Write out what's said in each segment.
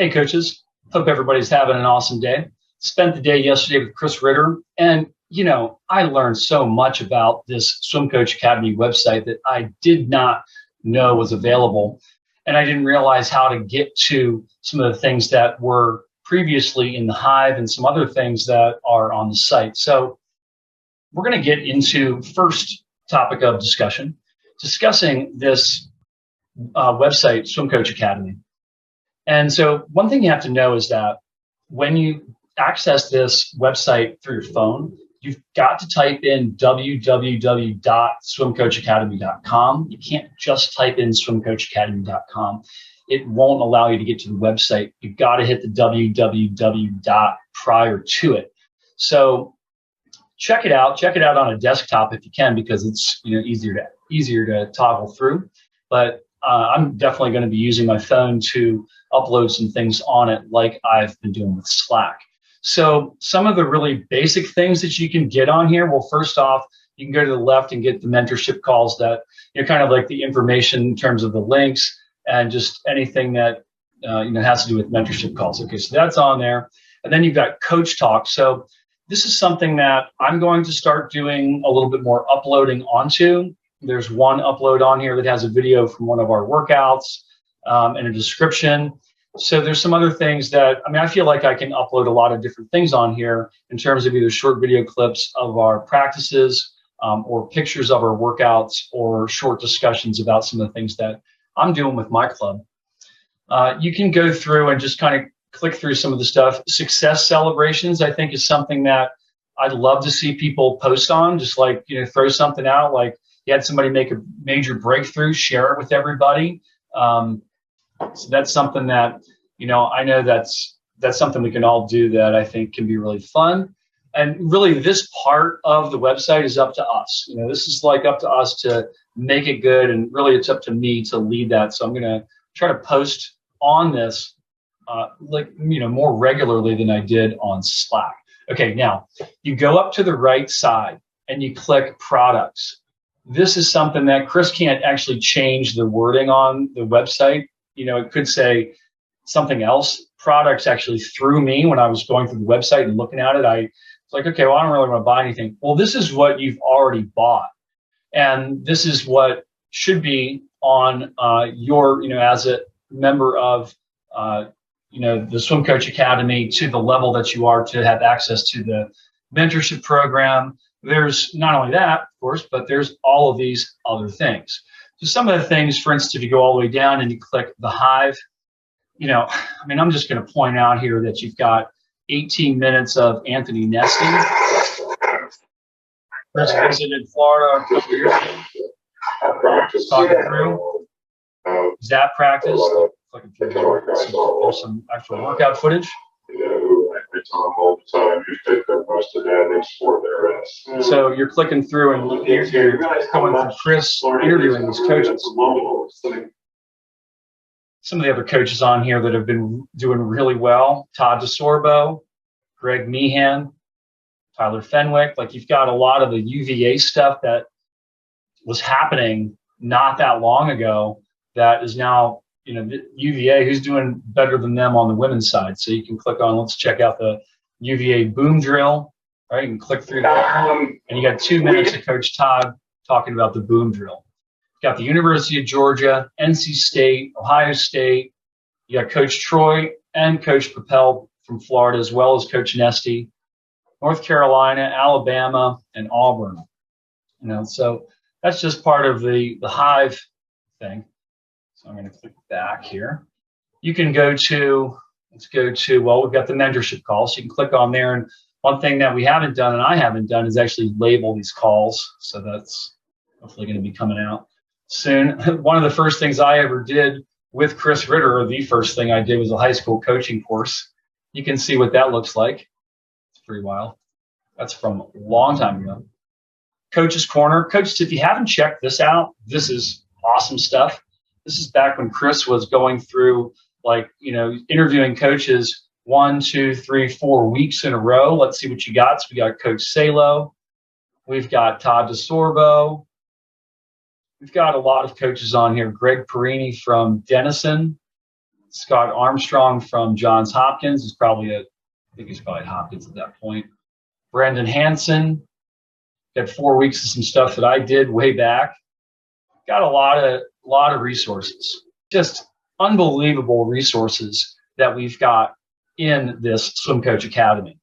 Hey, coaches. Hope everybody's having an awesome day. Spent the day yesterday with Chris Ritter, and I learned so much about this Swim Coach Academy website that I did not know was available, and I didn't realize how to get to some of the things that were previously in the Hive and some other things that are on the site. So we're going to get into first topic of discussing this website, Swim Coach Academy. And so one thing you have to know is that when you access this website through your phone, you've got to type in www.swimcoachacademy.com. You can't just type in swimcoachacademy.com. It won't allow you to get to the website. You've got to hit the www. prior to it. So check it out. Check it out on a desktop if you can, because it's easier to toggle through. But I'm definitely going to be using my phone to upload some things on it, like I've been doing with Slack. So some of the really basic things that you can get on here. Well, first off, you can go to the left and get the mentorship calls that kind of like the information in terms of the links and just anything that has to do with mentorship calls. Okay, so that's on there. And then you've got Coach Talk. So this is something that I'm going to start doing a little bit more uploading onto. There's one upload on here that has a video from one of our workouts and a description. So there's some other things that, I feel like I can upload a lot of different things on here in terms of either short video clips of our practices or pictures of our workouts or short discussions about some of the things that I'm doing with my club. You can go through and just kind of click through some of the stuff. Success celebrations, I think, is something that I'd love to see people post on, just like, throw something out like, you had somebody make a major breakthrough, share it with everybody. So that's something that, I know that's something we can all do that I think can be really fun. And really this part of the website is up to us. This is like up to us to make it good. And really it's up to me to lead that. So I'm going to try to post on this more regularly than I did on Slack. Okay, now you go up to the right side and you click products. This is something that Chris can't actually change the wording on the website. It could say something else. Products actually threw me when I was going through the website and looking at it. I was like, okay, well, I don't really want to buy anything. Well, this is what you've already bought. And this is what should be on your, as a member of, the Swim Coach Academy to the level that you are to have access to the mentorship program. There's not only that, of course, but there's all of these other things. So some of the things, for instance, if you go all the way down and you click the Hive, I'm just going to point out here that you've got 18 minutes of Anthony Nesty. Chris visited Florida a couple years ago. Talking through Zap practice. Clicking through there's some actual workout footage. I tell them all the time, you take that most of that and explore their rest. So you're clicking through and you're coming from Chris interviewing these coaches. Some of the other coaches on here that have been doing really well: Todd DeSorbo, Greg Meehan, Tyler Fenwick. Like, you've got a lot of the UVA stuff that was happening not that long ago that is now, UVA, who's doing better than them on the women's side. So you can click on, let's check out the UVA boom drill, right? You can click through that. And you got 2 minutes of Coach Todd talking about the boom drill. You got the University of Georgia, NC State, Ohio State. You got Coach Troy and Coach Propel from Florida, as well as Coach Nesty, North Carolina, Alabama, and Auburn. So that's just part of the Hive thing. So I'm going to click back here. You can go to, we've got the mentorship call. So you can click on there. And one thing that we haven't done and I haven't done is actually label these calls. So that's hopefully going to be coming out soon. One of the first things I ever did with Chris Ritter, or the first thing I did, was a high school coaching course. You can see what that looks like. It's pretty wild. That's from a long time ago. Coach's Corner. Coaches, if you haven't checked this out, this is awesome stuff. This is back when Chris was going through, interviewing coaches 1, 2, 3, 4 weeks in a row. Let's see what you got. So we got Coach Salo. We've got Todd DeSorbo. We've got a lot of coaches on here. Greg Perini from Denison. Scott Armstrong from Johns Hopkins is probably I think he's probably at Hopkins at that point. Brandon Hansen, got 4 weeks of some stuff that I did way back. Got a lot of resources, just unbelievable resources that we've got in this Swim Coach Academy.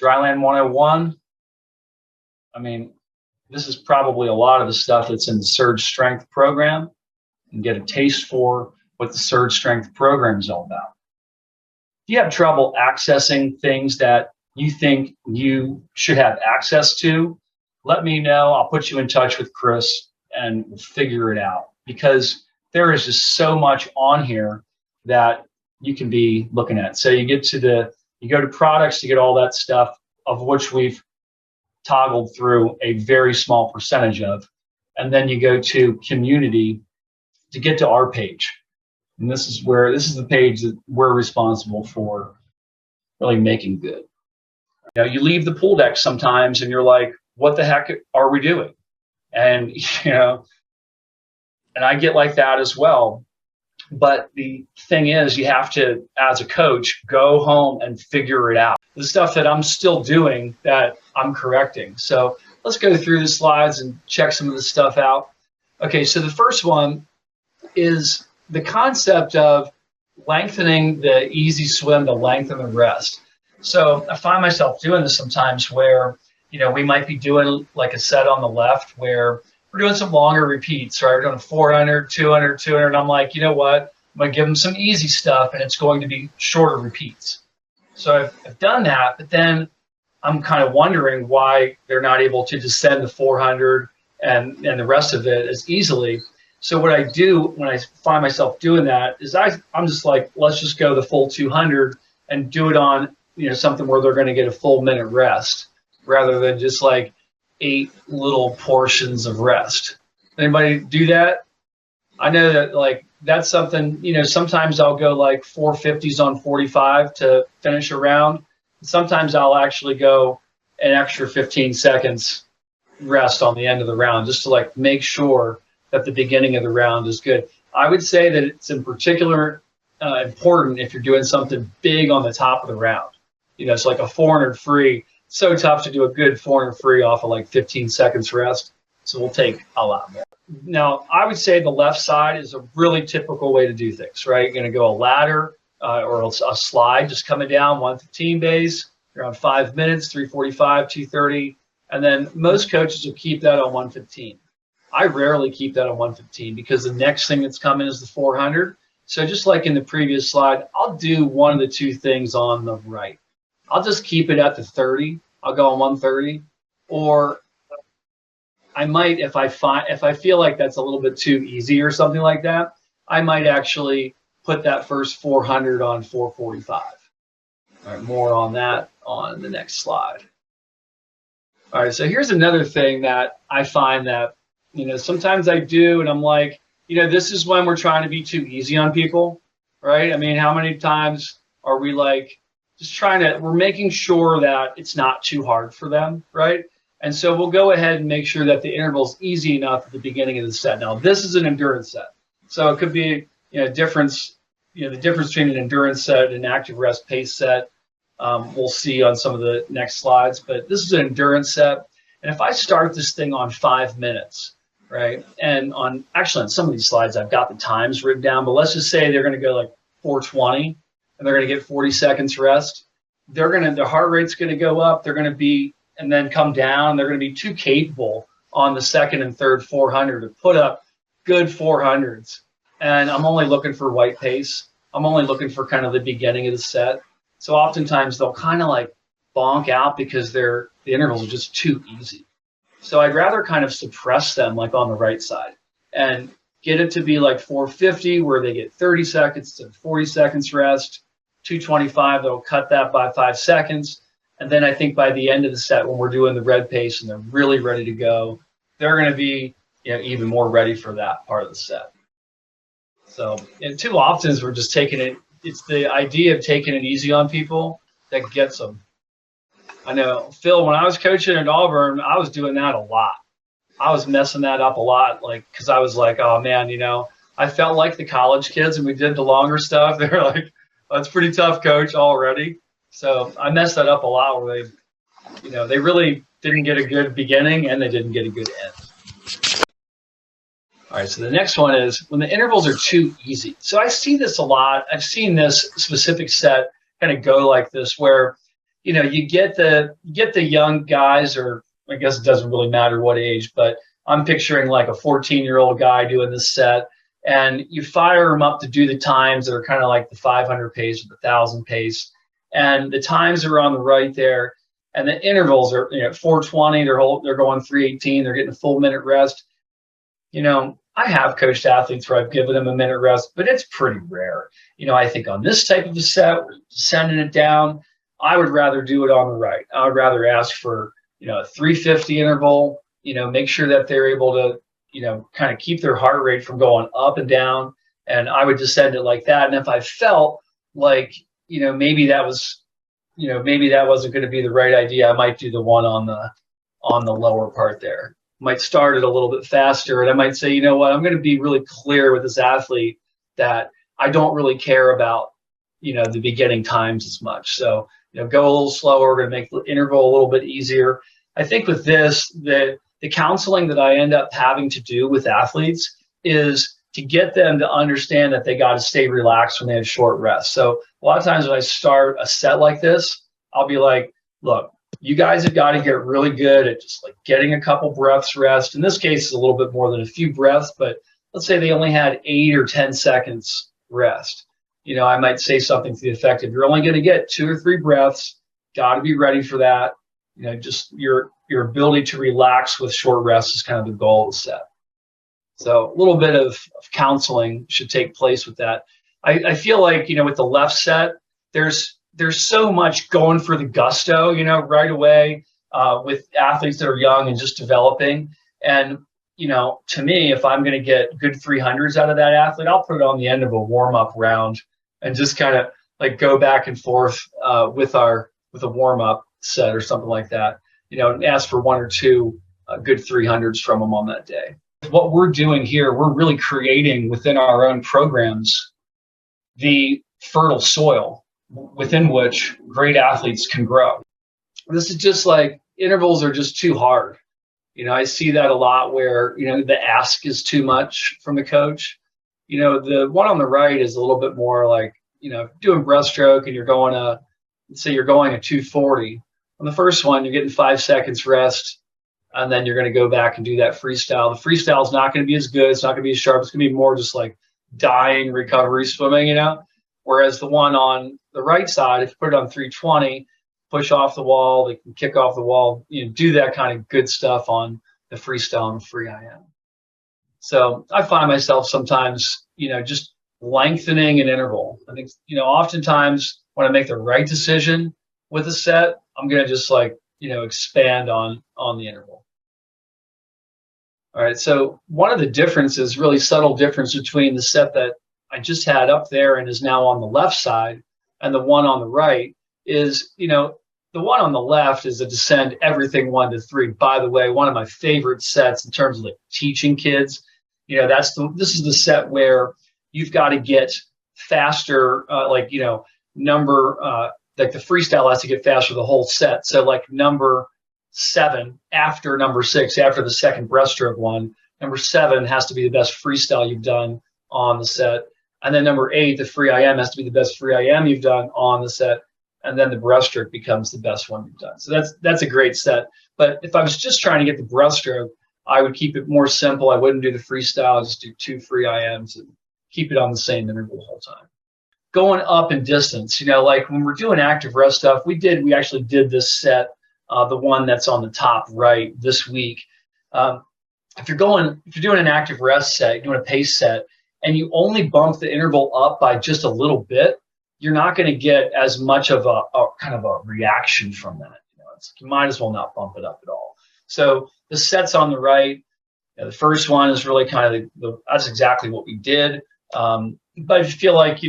Dryland 101. I mean, this is probably a lot of the stuff that's in the Surge Strength program, and get a taste for what the Surge Strength program is all about. If you have trouble accessing things that you think you should have access to, let me know. I'll put you in touch with Chris and we'll figure it out, because there is just so much on here that you can be looking at. So you go to products, you get all that stuff, of which we've toggled through a very small percentage of. And then you go to community to get to our page. And this is the page that we're responsible for really making good. You know, you leave the pool deck sometimes and you're like, what the heck are we doing? And, you know, and I get like that as well. But the thing is, you have to, as a coach, go home and figure it out. The stuff that I'm still doing that I'm correcting. So let's go through the slides and check some of the stuff out. Okay, so the first one is the concept of lengthening the easy swim to lengthen the rest. So I find myself doing this sometimes where, you know, we might be doing like a set on the left where we're doing some longer repeats, right? We're doing 400, 200, 200. And I'm like, you know what? I'm going to give them some easy stuff and it's going to be shorter repeats. So I've done that, but then I'm kind of wondering why they're not able to descend the 400 and the rest of it as easily. So what I do when I find myself doing that is I'm just like, let's just go the full 200 and do it on, you know, something where they're going to get a full minute rest rather than just like 8 little portions of rest. Anybody do that? I know that like that's something, you know, sometimes I'll go like 450s on 45 to finish a round. Sometimes I'll actually go an extra 15 seconds rest on the end of the round just to like make sure that the beginning of the round is good. I would say that it's in particular important if you're doing something big on the top of the round. You know, it's like a 400 free. It's so tough to do a good 400 free off of like 15 seconds rest. So we'll take a lot more. Now, I would say the left side is a really typical way to do things, right? You're going to go a ladder or a slide just coming down 115 base, around 5 minutes, 345, 230. And then most coaches will keep that on 115. I rarely keep that on 115 because the next thing that's coming is the 400. So just like in the previous slide, I'll do one of the two things on the right. I'll just keep it at the 30. I'll go on 130. Or I might, if I feel like that's a little bit too easy or something like that, I might actually put that first 400 on 445. All right, more on that on the next slide. All right, so here's another thing that I find that, you know, sometimes I do, and I'm like, you know, this is when we're trying to be too easy on people, right? I mean, how many times are we like just we're making sure that it's not too hard for them, right? And so we'll go ahead and make sure that the interval's easy enough at the beginning of the set. Now, this is an endurance set. So it could be, you know, the difference between an endurance set and an active rest pace set. We'll see on some of the next slides, but this is an endurance set. And if I start this thing on 5 minutes, right? And on some of these slides, I've got the times written down, but let's just say they're going to go like 420 and they're going to get 40 seconds rest. Their heart rate's going to go up. They're going to be, and then come down. They're going to be too capable on the second and third 400 to put up good 400s. And I'm only looking for white pace. I'm only looking for kind of the beginning of the set. So oftentimes they'll kind of like bonk out because the intervals are just too easy. So I'd rather kind of suppress them like on the right side and get it to be like 450 where they get 30 seconds to 40 seconds rest, 225, they'll cut that by 5 seconds. And then I think by the end of the set, when we're doing the red pace and they're really ready to go, they're going to be, you know, even more ready for that part of the set. So, and too often is we're just taking it. It's the idea of taking it easy on people that gets them. I know, Phil, when I was coaching at Auburn, I was doing that a lot. I was messing that up a lot, like, because I was like, oh man, you know, I felt like the college kids, and we did the longer stuff. They were like, "That's pretty tough, coach, already." So I messed that up a lot. Where they really didn't get a good beginning, and they didn't get a good end. All right, so the next one is when the intervals are too easy. So I see this a lot. I've seen this specific set kind of go like this, where you get the young guys, or I guess it doesn't really matter what age, but I'm picturing like a 14-year-old guy doing this set, and you fire him up to do the times that are kind of like the 500 pace or the 1,000 pace, and the times are on the right there, and the intervals are 420. They're going 318. They're getting a full minute rest. I have coached athletes where I've given them a minute rest, but it's pretty rare. I think on this type of a set, sending it down, I would rather do it on the right. I would rather ask for, a 350 interval, make sure that they're able to, kind of keep their heart rate from going up and down. And I would just send it like that. And if I felt like, maybe that was, maybe that wasn't going to be the right idea, I might do the one on the lower part there. Might start it a little bit faster, and I might say, you know what, I'm going to be really clear with this athlete that I don't really care about, the beginning times as much. So, go a little slower. We're going to make the interval a little bit easier. I think with this, the counseling that I end up having to do with athletes is to get them to understand that they got to stay relaxed when they have short rests. So a lot of times when I start a set like this, I'll be like, look, you guys have got to get really good at just like getting a couple breaths rest. In this case, it's a little bit more than a few breaths, but let's say they only had 8 or 10 seconds rest. I might say something to the effect of, you're only going to get 2 or 3 breaths. Got to be ready for that. Just your ability to relax with short rest is kind of the goal of the set. So a little bit of counseling should take place with that. I feel like, with the left set, there's so much going for the gusto, right away with athletes that are young and just developing. And, to me, if I'm going to get good 300s out of that athlete, I'll put it on the end of a warm-up round and just kind of like go back and forth with a warm-up set or something like that, and ask for 1 or 2 good 300s from them on that day. What we're doing here, we're really creating within our own programs the fertile soil within which great athletes can grow. This is just like intervals are just too hard. I see that a lot where, the ask is too much from the coach. The one on the right is a little bit more like, doing breaststroke and let's say you're going a 240. On the first one, you're getting 5 seconds rest, and then you're going to go back and do that freestyle. The freestyle is not going to be as good. It's not going to be as sharp. It's going to be more just like dying recovery swimming, Whereas the one on the right side, if you put it on 320, push off the wall, they can kick off the wall, do that kind of good stuff on the freestyle and free IM. So I find myself sometimes, just lengthening an interval. I think, oftentimes when I make the right decision with a set, I'm going to just expand on the interval. All right. So one of the differences, really subtle difference between the set that I just had up there and is now on the left side and the one on the right is, the one on the left is a descend everything 1 to 3. By the way, one of my favorite sets in terms of teaching kids. This is the set where you've got to get faster, number, like the freestyle has to get faster the whole set. So like number 7 after number 6, after the second breaststroke one, number 7 has to be the best freestyle you've done on the set. And then number 8, the free IM has to be the best free IM you've done on the set. And then the breaststroke becomes the best one you've done. So that's a great set. But if I was just trying to get the breaststroke, I would keep it more simple. I wouldn't do the freestyle, just do 2 free IMs and keep it on the same interval the whole time. Going up in distance, like when we're doing active rest stuff, we actually did this set, the one that's on the top right this week. If you're doing an active rest set, you're doing a pace set, and you only bump the interval up by just a little bit, you're not going to get as much of a kind of a reaction from that. You might as well not bump it up at all. So the sets on the right, the first one is really kind of that's exactly what we did. But if you feel like,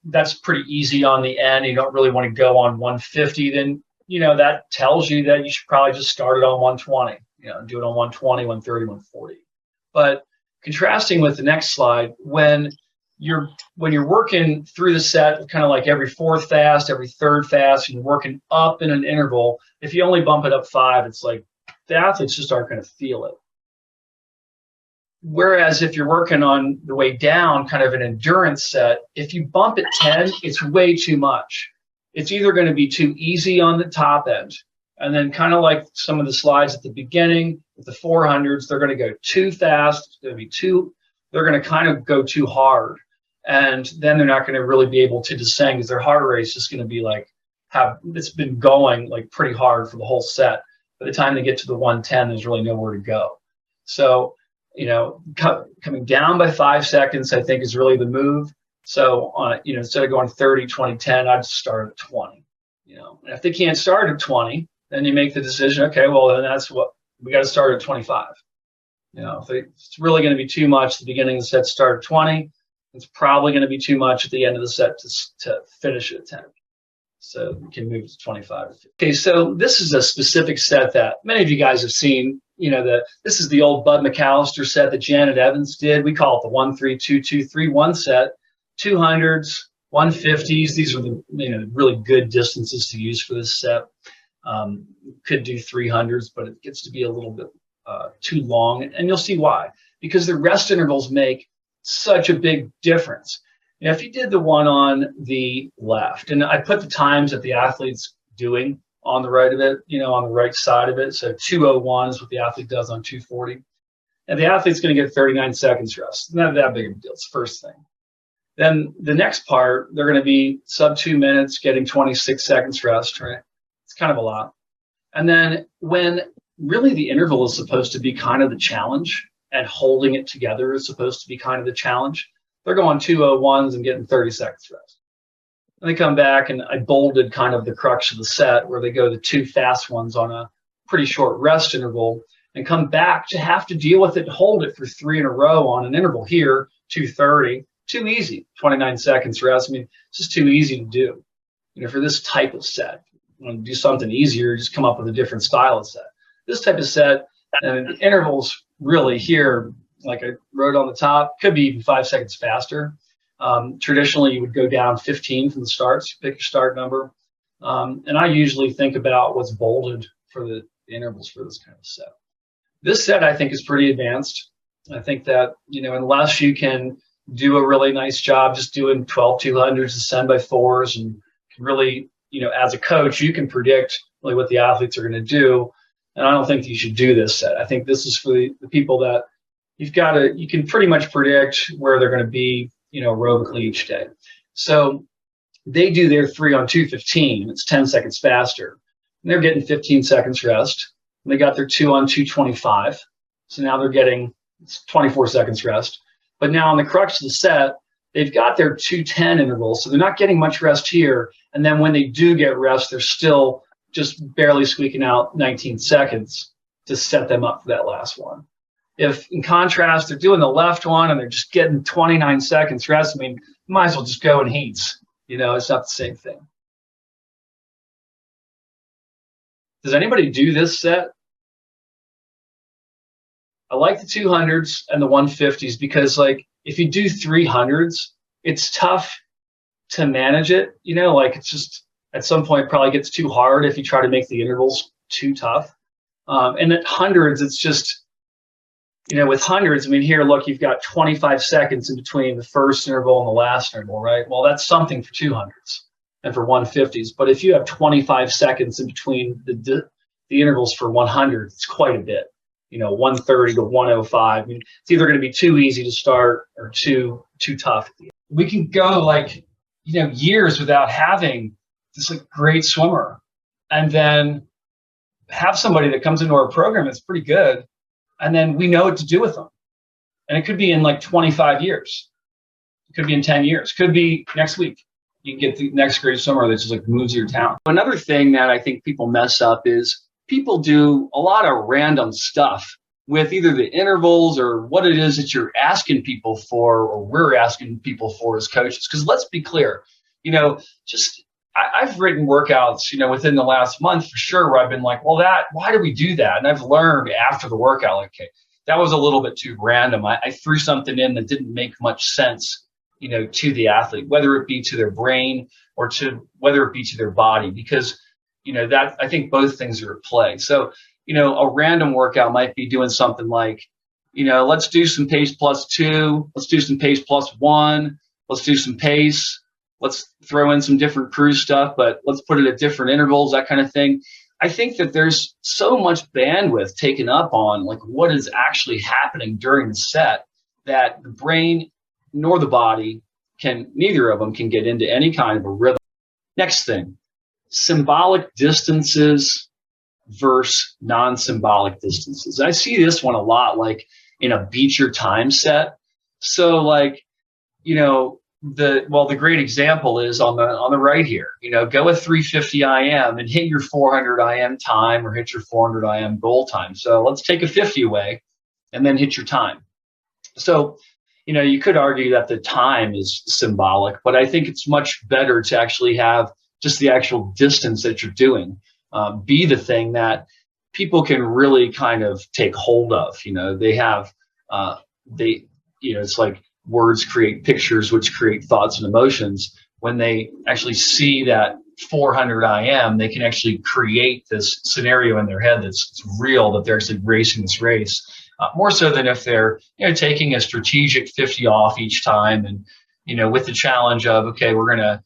that's pretty easy on the end, you don't really want to go on 150, then, that tells you that you should probably just start it on 120, do it on 120, 130, 140. But contrasting with the next slide, when you're working through the set, kind of like every fourth fast, every third fast, and you're working up in an interval, if you only bump it up 5, it's like the athletes just aren't going to feel it. Whereas if you're working on the way down, kind of an endurance set, if you bump it 10, it's way too much. It's either going to be too easy on the top end, and then kind of like some of the slides at the beginning with the 400s, they're going to go too fast. It's going to be they're going to kind of go too hard. And then they're not going to really be able to descend because their heart rate is just going to be like, it's been going like pretty hard for the whole set. By the time they get to the 110, there's really nowhere to go. So, coming down by 5 seconds, I think is really the move. So, instead of going 30, 20, 10, I'd start at 20. And if they can't start at 20, then you make the decision, okay, well, then that's what we got to start at 25. If it's really going to be too much at the beginning of the set, start at 20. It's probably going to be too much at the end of the set to finish at 10. So we can move to 25. Okay, so this is a specific set that many of you guys have seen. This is the old Bud McAllister set that Janet Evans did. We call it the 1-3-2-2-3-1 set. 200s, 150s. These are the really good distances to use for this set. Could do 300s, but it gets to be a little bit too long, and you'll see why. Because the rest intervals make such a big difference. If you did the one on the left, and I put the times that the athlete's doing on the right of it, on the right side of it. So 2:01 is what the athlete does on 240. And the athlete's going to get 39 seconds rest. Not that big of a deal. It's the first thing. Then the next part, they're going to be sub 2 minutes, getting 26 seconds rest, right? It's kind of a lot. And then when really the interval is supposed to be kind of the challenge, and holding it together is supposed to be kind of the challenge, they're going 2:01s and getting 30 seconds rest. And they come back, and I bolded kind of the crux of the set where they go the 2 fast ones on a pretty short rest interval and come back to have to deal with it and hold it for 3 in a row on an interval here, 2:30. Too easy, 29 seconds rest. I mean, it's just too easy to do. For this type of set, you want to do something easier, just come up with a different style of set. This type of set, and the intervals really here, like I wrote on the top, could be even 5 seconds faster. Traditionally, you would go down 15 from the start, so pick your start number. And I usually think about what's bolded for the intervals for this kind of set. This set, I think, is pretty advanced. I think that, unless you can do a really nice job just doing 12 200s, ascend by 4s, and can really, as a coach, you can predict really what the athletes are going to do. And I don't think you should do this set. I think this is for the people that you can pretty much predict where they're going to be, aerobically each day. So they do their 3 on 215. It's 10 seconds faster. And they're getting 15 seconds rest. And they got their 2 on 225. So now they're getting 24 seconds rest. But now on the crux of the set, they've got their 210 intervals. So they're not getting much rest here. And then when they do get rest, they're still just barely squeaking out 19 seconds to set them up for that last one. If, in contrast, they're doing the left one and they're just getting 29 seconds rest, I mean, you might as well just go in heats. It's not the same thing. Does anybody do this set? I like the 200s and the 150s because, like, if you do 300s, it's tough to manage it. It's just at some point probably gets too hard if you try to make the intervals too tough. And at hundreds, it's just, with hundreds, I mean, here, look, you've got 25 seconds in between the first interval and the last interval, right? Well, that's something for 200s and for 150s. But if you have 25 seconds in between the intervals for 100, it's quite a bit. 130 to 105. I mean, it's either going to be too easy to start or too tough. We can go years without having this great swimmer, and then have somebody that comes into our program that's pretty good, and then we know what to do with them. And it could be in 25 years. It could be in 10 years. It could be next week. You can get the next great swimmer that just moves your town. Another thing that I think people mess up is people do a lot of random stuff with either the intervals or what it is that you're asking people for, or we're asking people for as coaches. Because let's be clear, I've written workouts, within the last month for sure, where I've been like, well, why do we do that? And I've learned after the workout, okay, that was a little bit too random. I threw something in that didn't make much sense, to the athlete, whether it be to their brain or to whether it be to their body, because, that I think both things are at play. So, a random workout might be doing something like, let's do some pace +2, let's do some pace +1, let's do some pace, let's throw in some different cruise stuff, but let's put it at different intervals, that kind of thing. I think that there's so much bandwidth taken up on like what is actually happening during the set that the brain nor the body neither of them can get into any kind of a rhythm. Next thing, symbolic distances versus non-symbolic distances. I see this one a lot, like in a beat your time set. So like, the great example is on the right here. Go with 350 IM and hit your 400 IM time or hit your 400 IM goal time. So let's take a 50 away and then hit your time. So, you could argue that the time is symbolic, but I think it's much better to actually have just the actual distance that you're doing be the thing that people can really kind of take hold of. They have it's like words create pictures, which create thoughts and emotions. When they actually see that 400 IM, they can actually create this scenario in their head that's real, that they're actually racing this race. More so than if they're taking a strategic 50 off each time, and with the challenge of, okay, we're gonna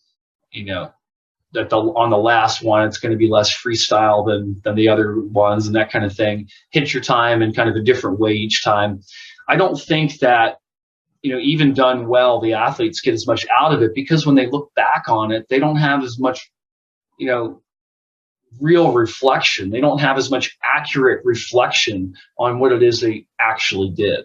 on the last one it's going to be less freestyle than the other ones, and that kind of thing. Hit your time in kind of a different way each time. I don't think that even done well, the athletes get as much out of it, because when they look back on it, they don't have as much real reflection. They don't have as much accurate reflection on what it is they actually did.